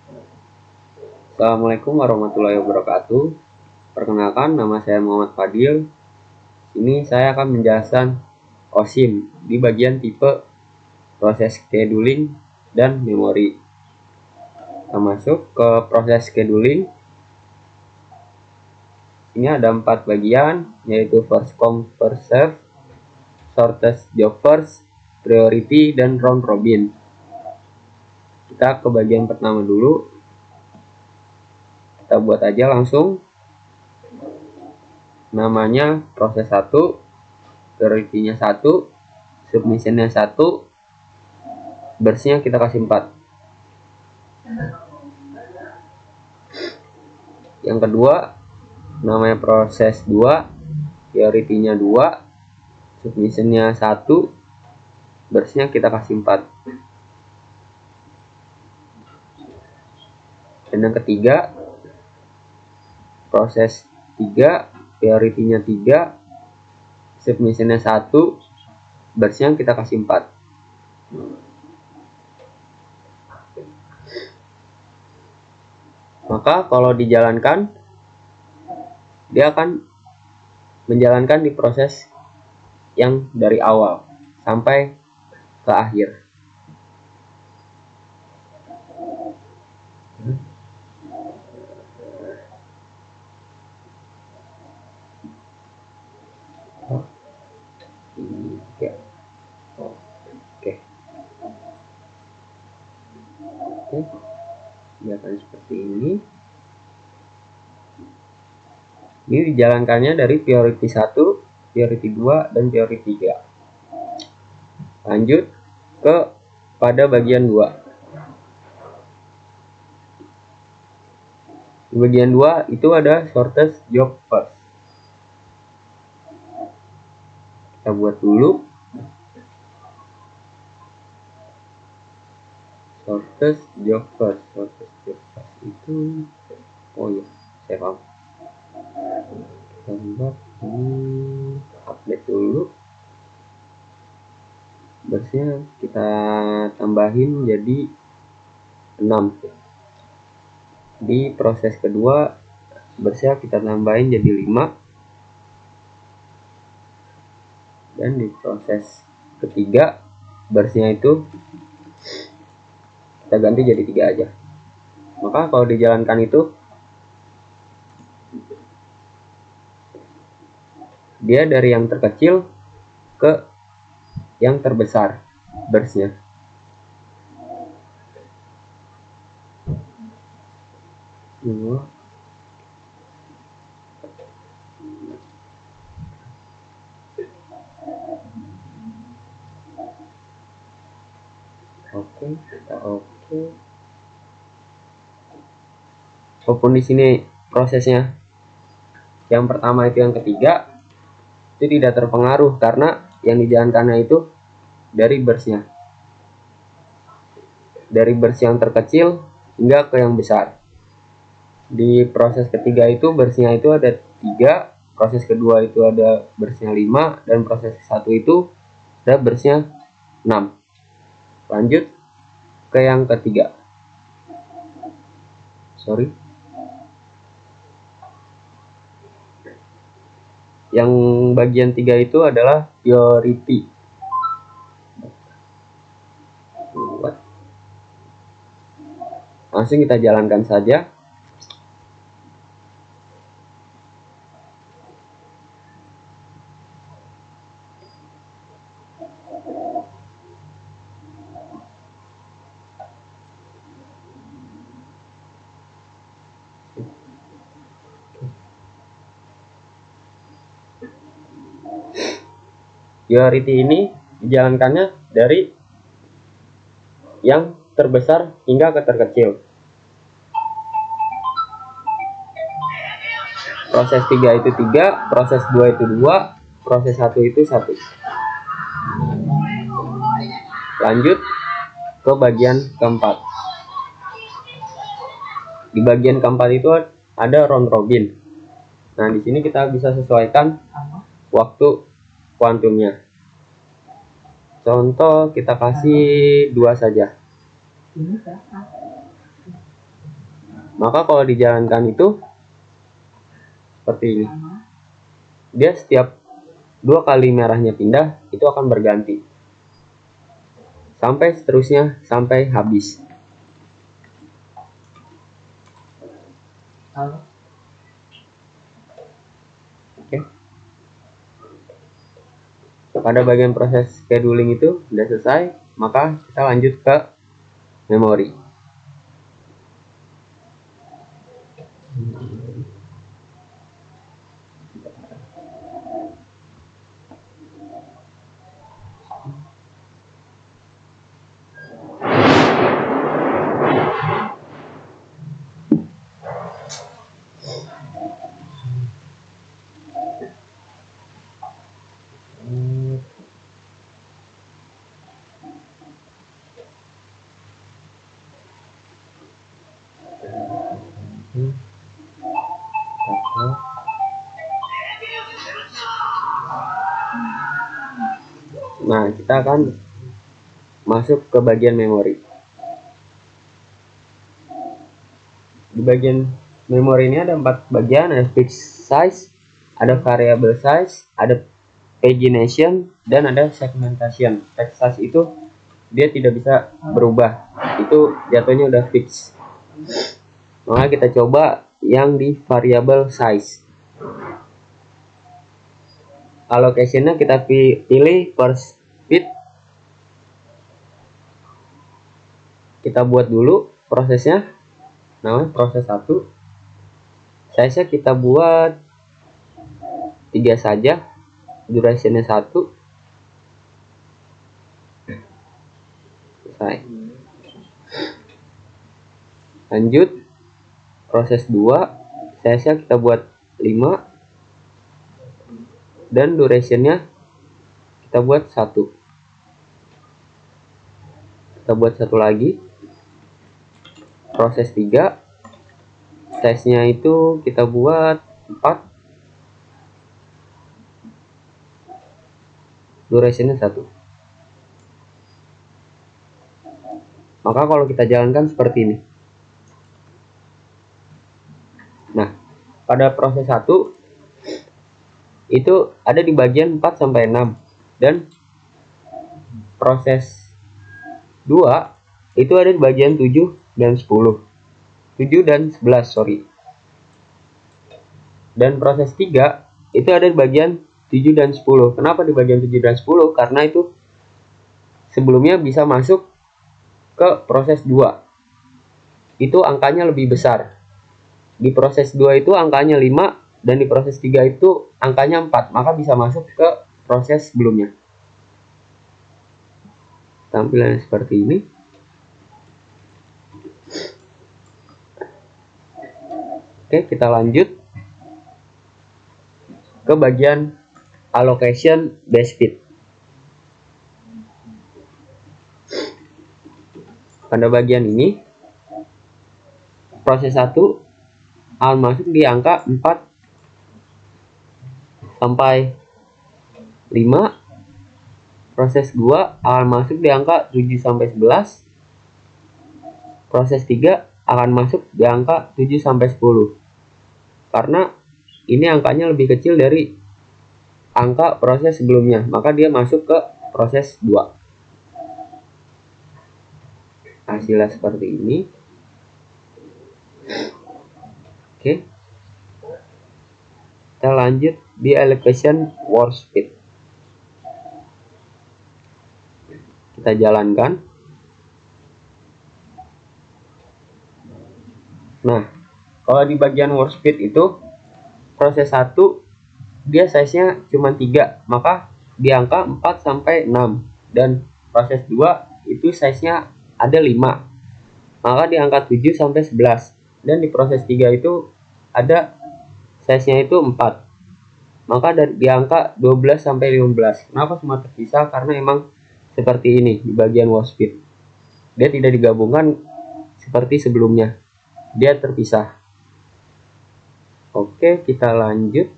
Assalamualaikum warahmatullahi wabarakatuh. Perkenalkan, nama saya Muhammad Fadil. Ini saya akan menjelaskan OSIM di bagian tipe proses scheduling dan memori. Kita masuk ke proses scheduling. Ini ada 4 bagian, yaitu first come first serve, shortest job first, priority, dan round robin. Kita ke bagian pertama dulu. Kita buat aja langsung. Namanya proses 1, priority-nya 1, submission-nya 1, bersnya kita kasih 4. Yang kedua namanya proses 2, priority-nya 2, submission-nya 1, bersnya kita kasih 4. Dan yang ketiga proses 3, priority-nya 3, submission-nya 1, bersnya kita kasih 4. Maka kalau dijalankan, dia akan menjalankan di proses yang dari awal sampai ke akhir. Oke, kelihatan seperti ini. Ini dijalankannya dari priority 1, priority 2, dan priority 3. Lanjut ke pada bagian 2. Di bagian 2 itu ada shortest job first. Kita buat dulu. Shortest job first. Shortest job first itu, oh ya, saya paham. Kita buat ini, update dulu. Bersnya kita tambahin jadi 6. Di proses kedua bersnya kita tambahin jadi 5. Dan di proses ketiga bersnya itu kita ganti jadi 3 aja. Maka kalau dijalankan itu dia dari yang terkecil ke yang terbesar bersnya. Oke, kita oke. Walaupun di sini prosesnya yang pertama itu yang ketiga itu tidak terpengaruh karena yang dijalankannya itu dari bersnya, dari bers yang terkecil hingga ke yang besar. Di proses ketiga itu bersnya itu ada 3, proses kedua itu ada bersnya 5, dan proses satu itu ada bersnya 6. Lanjut ke yang ketiga. Yang bagian 3 itu adalah priority. Langsung kita jalankan saja. Priority ini dijalankannya dari yang terbesar hingga ke terkecil. Proses 3 itu 3, proses 2 itu 2, proses 1 itu 1. Lanjut ke bagian keempat. Di bagian keempat itu ada round robin. Nah, di sini kita bisa sesuaikan waktu kuantumnya. Contoh kita kasih 2 saja. Maka kalau dijalankan itu seperti ini. Dia setiap 2 kali merahnya pindah, itu akan berganti. Sampai seterusnya, sampai habis. Oke. Pada bagian proses scheduling itu sudah selesai, maka kita lanjut ke memori. Nah, kita akan masuk ke bagian memori. Di bagian memori ini ada 4 bagian, ada fixed size, ada variable size, ada pagination, dan ada segmentation. Fixed size itu dia tidak bisa berubah, itu jatuhnya udah fix. Maka kita coba yang di variable size. Allocationnya kita pilih first bit. Kita buat dulu prosesnya, namanya proses 1. Size-nya kita buat 3 saja, durationnya 1. Selesai. Lanjut proses 2, size-nya kita buat 5 dan durationnya kita buat 1. Kita buat satu lagi, proses 3, size-nya itu kita buat 4, durationnya 1. Maka kalau kita jalankan seperti ini. Nah, pada proses 1 itu ada di bagian 4 sampai 6, dan proses 2 itu ada di bagian 7 dan 10. 7 dan 11, sorry. Dan proses 3 itu ada di bagian 7 dan 10. Kenapa di bagian 7 dan 10? Karena itu sebelumnya bisa masuk ke proses 2. Itu angkanya lebih besar. Di proses 2 itu angkanya 5, dan di proses 3 itu angkanya 4, maka bisa masuk ke proses sebelumnya. Tampilannya seperti ini. Oke, kita lanjut ke bagian allocation base fit. Pada bagian ini proses 1 akan masuk di angka 4 sampai 5. Proses 2 akan masuk di angka 7 sampai 11. Proses 3 akan masuk di angka 7 sampai 10. Karena ini angkanya lebih kecil dari angka proses sebelumnya, maka dia masuk ke proses 2. Hasilnya seperti ini. Oke. Kita lanjut di allocation warp speed. Kita jalankan. Nah, kalau di bagian warp speed itu proses 1 dia size-nya cuma 3, maka di angka 4 sampai 6, dan proses 2 itu size-nya ada 5, maka di angka 7 sampai 11, dan di proses 3 itu ada size-nya itu 4, maka di angka 12 sampai 15. Kenapa semua terpisah? Karena emang seperti ini di bagian warp speed. Dia tidak digabungkan seperti sebelumnya. Dia terpisah. Oke, kita lanjut.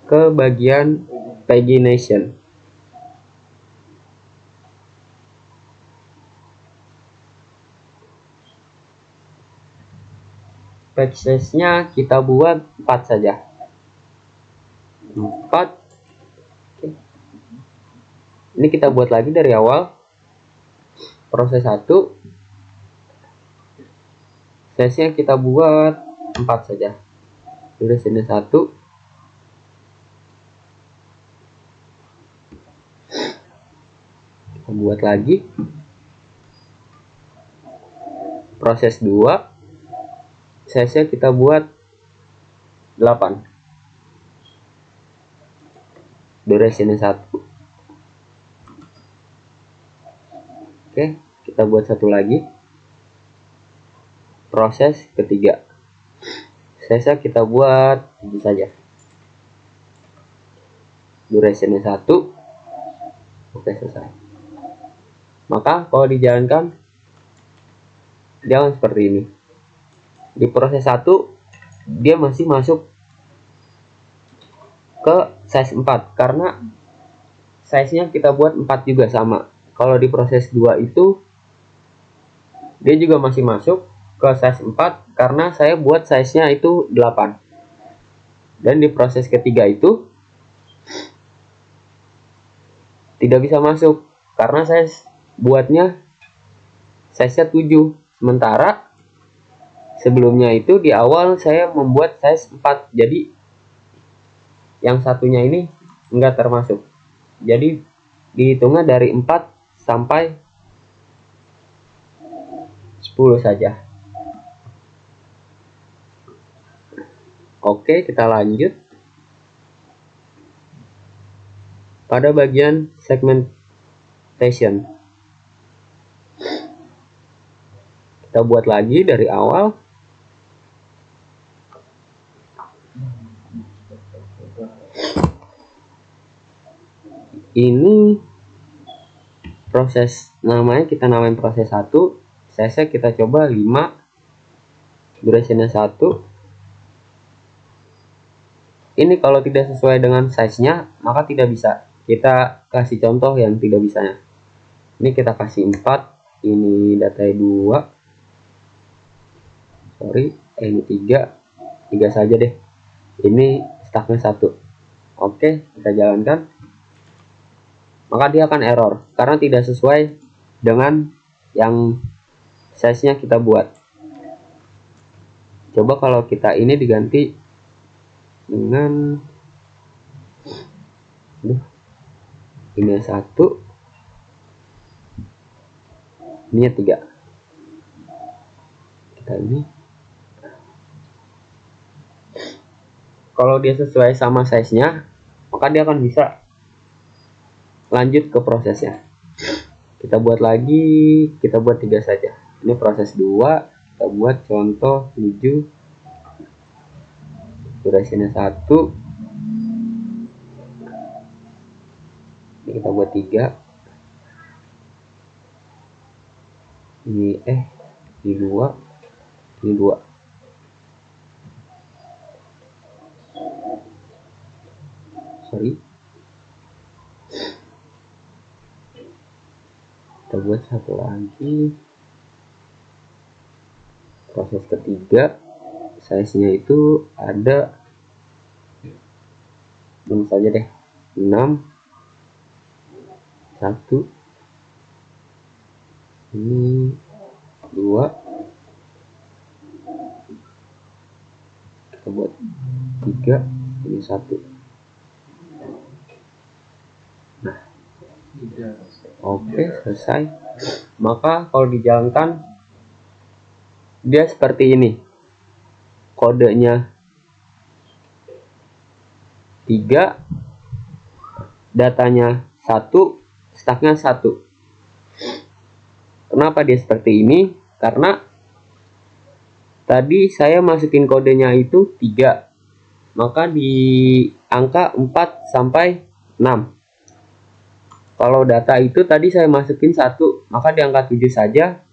Ke bagian pagination. batch size-nya kita buat 4 saja. 4. Oke. Ini kita buat lagi dari awal. Proses 1. Size-nya kita buat 4 saja. Durasinya 1. Kita buat lagi. Proses 2. Size-nya kita buat 8. Durasinya 1. Oke, kita buat satu lagi. Proses ketiga. Size-nya kita buat ini saja. Durasinya 1. Oke, selesai. Maka kalau dijalankan dia akan seperti ini. Di proses 1 dia masih masuk ke size 4 karena size-nya kita buat 4 juga sama. Kalau di proses 2 itu dia juga masih masuk ke size 4 karena saya buat size-nya itu 8. Dan di proses ketiga itu tidak bisa masuk karena saya buatnya size-nya 7. Sementara sebelumnya itu di awal saya membuat size 4. Jadi yang satunya ini enggak termasuk. Jadi dihitungnya dari 4 sampai 10 saja. Oke, kita lanjut. Pada bagian segmentation. Kita buat lagi dari awal. Ini proses namanya kita namain proses 1. Size kita coba 5. Durasinya 1. Ini kalau tidak sesuai dengan size-nya maka tidak bisa. Kita kasih contoh yang tidak bisanya. Ini kita kasih 4. Ini datanya 2. Sorry, ini 3. 3 saja deh. Ini stucknya 1. Oke, kita jalankan. Maka dia akan error karena tidak sesuai dengan yang size-nya kita buat. Coba kalau kita ini diganti dengan ini 1, ini 3. Kita ini kalau dia sesuai sama size-nya maka dia akan bisa lanjut ke prosesnya. Kita buat lagi, kita buat 3 saja. Ini proses 2, kita buat contoh 7. Durasinya 1. Ini kita buat 3. Ini ini 2. Ini 2. Sorry. Kita buat satu lagi. Proses ketiga, size-nya itu ada ini saja deh, 6. 1. Ini 2. Kita buat 3. Ini 1. Nah, oke, selesai. Maka kalau dijalankan dia seperti ini. Kodenya 3, datanya 1, stucknya 1. Kenapa dia seperti ini? Karena tadi saya masukin kodenya itu 3, maka di angka 4 sampai 6. Kalau data itu tadi saya masukin 1, maka di angka 7 saja.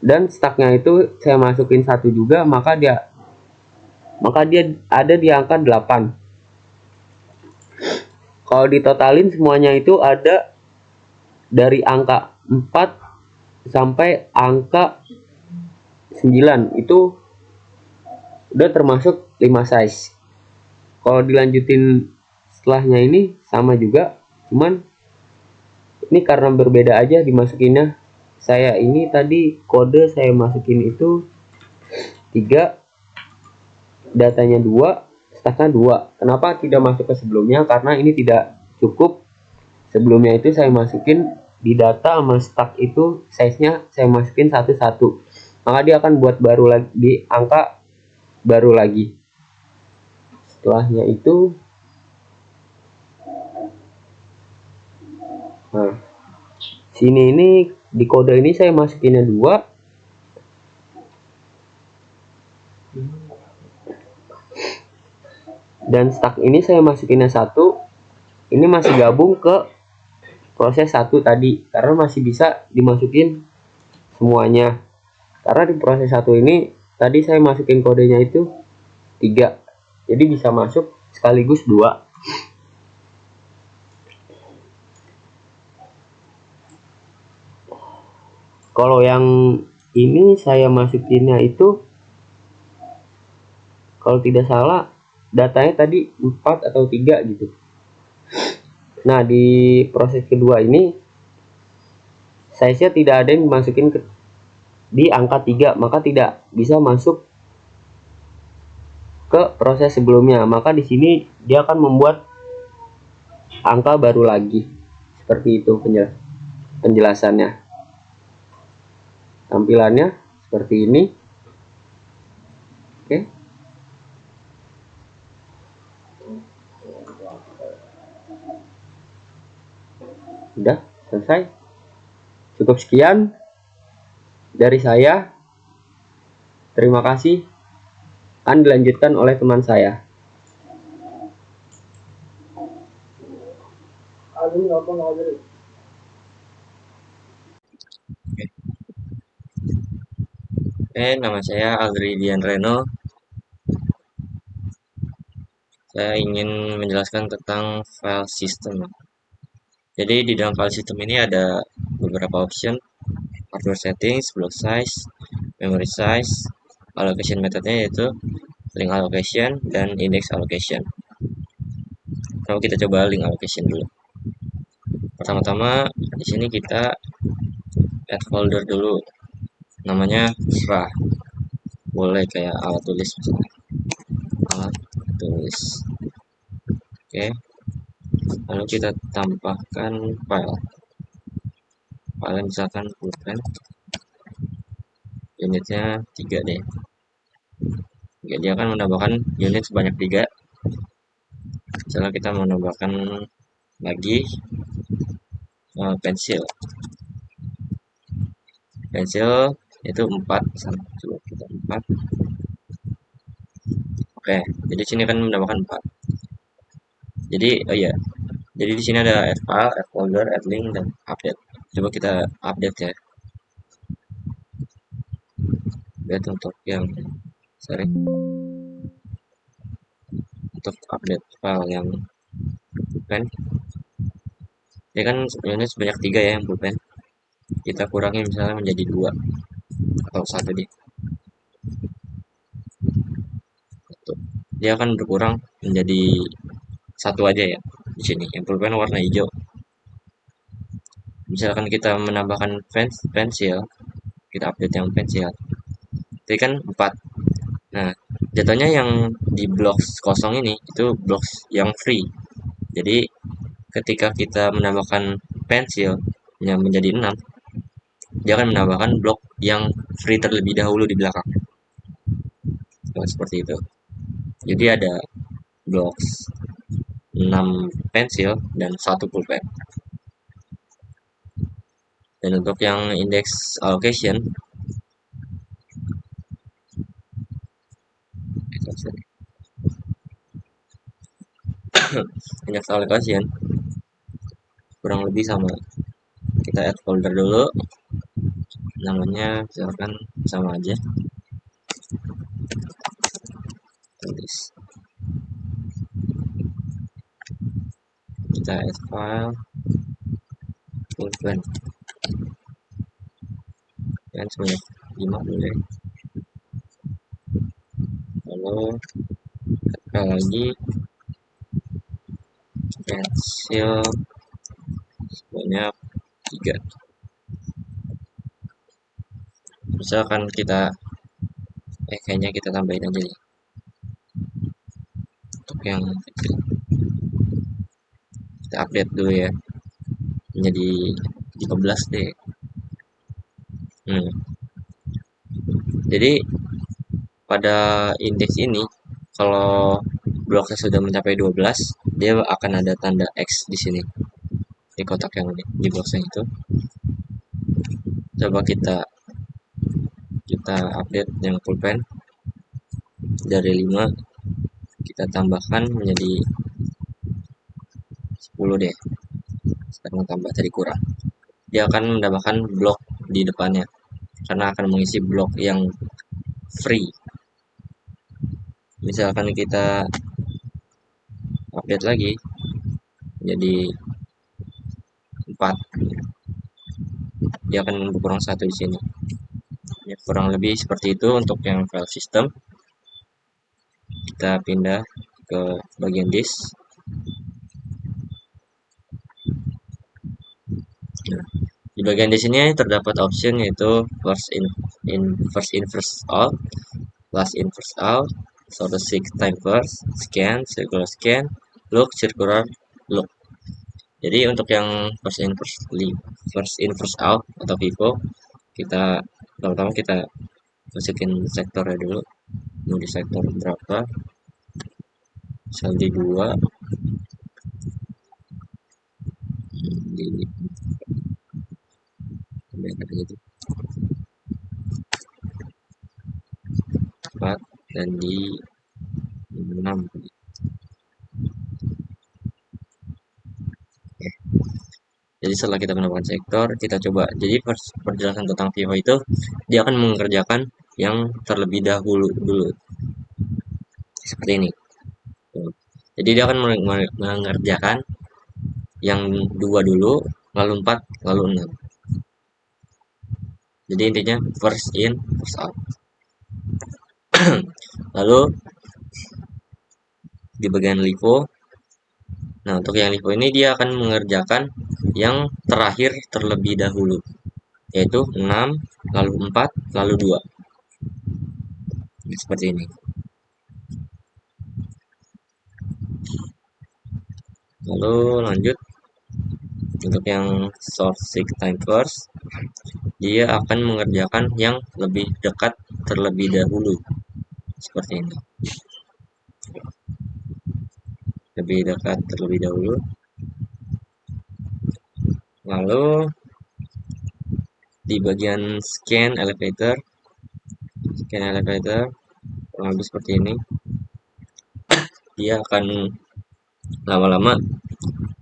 Dan stucknya itu saya masukin 1 juga, maka dia ada di angka 8. Kalau ditotalin semuanya itu ada dari angka 4 sampai angka 9 itu udah termasuk 5 size. Kalau dilanjutin setelahnya ini sama juga, cuman ini karena berbeda aja dimasukinnya. Saya ini tadi kode saya masukin itu 3, datanya 2, stacknya 2. Kenapa tidak masuk ke sebelumnya? Karena ini tidak cukup. Sebelumnya itu saya masukin di data sama stack itu size-nya saya masukin satu-satu. Maka dia akan buat baru lagi di angka baru lagi. Setelahnya itu nah, sini ini di kode ini saya masukinnya 2. Dan stack ini saya masukinnya 1. Ini masih gabung ke proses 1 tadi karena masih bisa dimasukin semuanya. Karena di proses 1 ini tadi saya masukin kodenya itu 3. Jadi bisa masuk sekaligus 2. Kalau yang ini saya masukinnya itu kalau tidak salah datanya tadi 4 atau 3 gitu. Nah, di proses kedua ini size-nya tidak ada yang dimasukin di angka 3, maka tidak bisa masuk ke proses sebelumnya. Maka di sini dia akan membuat angka baru lagi. Seperti itu penjelasannya. Tampilannya seperti ini. Oke. Udah selesai. Cukup sekian dari saya. Terima kasih. Akan dilanjutkan oleh teman saya. Nama saya Agridian Reno. Saya ingin menjelaskan tentang file system. Jadi di dalam file system ini ada beberapa option: hardware settings, block size, memory size, allocation methodnya yaitu link allocation dan index allocation. Kalau kita coba link allocation dulu. Pertama-tama di sini kita add folder dulu, namanya serah. Boleh kayak alat tulis misalnya. Alat tulis. Oke. Lalu kita tambahkan file. File misalkan pulpen. Unitnya 3 deh. Oke, dia akan menambahkan unit sebanyak 3. Misalnya kita menambahkan lagi pensil itu 4. Coba kita 4. Oke, jadi sini kan menambahkan 4. Jadi jadi di sini ada add file, add folder, add link, dan update. Coba kita update ya. Update untuk yang untuk update file yang pulpen. Ini kan unit sebanyak 3 ya yang pulpen. Kita kurangi misalnya menjadi 2 atau 1 deh. Dia akan berkurang menjadi 1 aja ya di sini. Yang pulpen warna hijau. Misalkan kita menambahkan pensil, kita update yang pensil. Itu kan 4. Nah, jatuhnya yang di blok kosong ini itu blok yang free. Jadi ketika kita menambahkan pensil yang menjadi 6, dia akan menambahkan blok yang free terlebih dahulu di belakang. Nah, seperti itu. Jadi ada blok 6 pensil dan 1 pulpen. Dan untuk yang index allocation, index allocation kurang lebih sama. Kita add folder dulu, namanya misalkan sama aja, tulis. Kita add file pulpen dan sebanyak 5 boleh. lalu tekan lagi pensil sebanyak 3. Misalkan kita kayaknya kita tambahin aja nih untuk yang kecil, kita update dulu ya menjadi 13 deh. Jadi pada indeks ini kalau bloknya sudah mencapai 12, dia akan ada tanda X di sini di kotak yang di bloknya itu. Coba kita update yang pulpen dari 5 kita tambahkan menjadi 10 deh. Sekarang tambah tadi kurang. Dia akan menambahkan blok di depannya karena akan mengisi blok yang free. Misalkan kita update lagi jadi 4, dia akan berkurang 1 di sini. Ya, kurang lebih seperti itu untuk yang file system. Kita pindah ke bagian disk. Nah, di bagian di sini terdapat option yaitu first in first out, last in first out, sort seek time first, scan, circular scan, look, circular look. Jadi untuk yang first in first out atau FIFO, kita pertama kita masukin sektornya dulu. Mau di sektor berapa? Misal di 2, di 4 dan di 6. Jadi setelah kita menemukan sektor, kita coba. Jadi perjelasan tentang FIFO itu dia akan mengerjakan yang terlebih dahulu dulu. Seperti ini. Jadi dia akan mengerjakan yang 2 dulu, lalu 4, lalu 6. Jadi intinya first in, first out. Lalu di bagian LIFO, nah untuk yang LIFO ini dia akan mengerjakan yang terakhir terlebih dahulu, yaitu 6, lalu 4, lalu 2. Seperti ini. Lalu lanjut untuk yang sort seek time first, dia akan mengerjakan yang lebih dekat terlebih dahulu. Seperti ini. Lebih dekat terlebih dahulu. Lalu di bagian scan elevator kurang lebih seperti ini. Dia akan lama-lama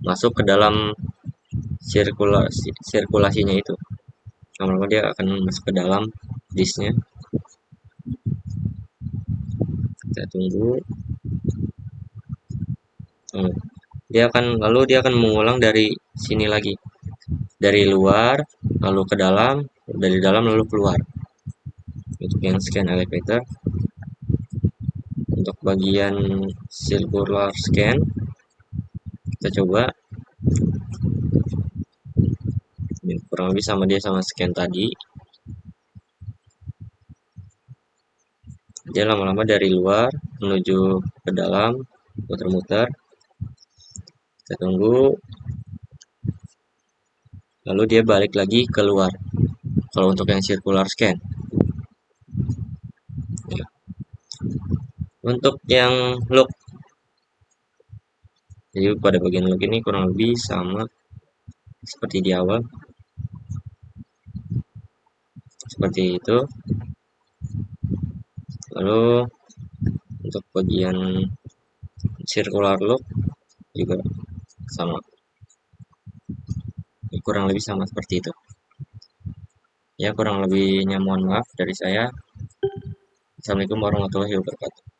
masuk ke dalam sirkulasinya itu. Lama-lama dia akan masuk ke dalam disknya. Kita tunggu. Dia akan mengulang dari sini lagi, dari luar lalu ke dalam, dari dalam lalu keluar. Untuk yang scan elevator, untuk bagian circular scan kita coba. Ini kurang lebih sama dia sama scan tadi. Dia lama-lama dari luar menuju ke dalam, muter-muter. Kita tunggu. Lalu dia balik lagi keluar. Kalau untuk yang circular scan. Ya. Untuk yang look, jadi pada bagian look ini kurang lebih sama seperti di awal. Seperti itu. Lalu untuk bagian circular look juga sama, kurang lebih sama seperti itu ya. Kurang lebihnya mohon maaf dari saya. Assalamualaikum warahmatullahi wabarakatuh.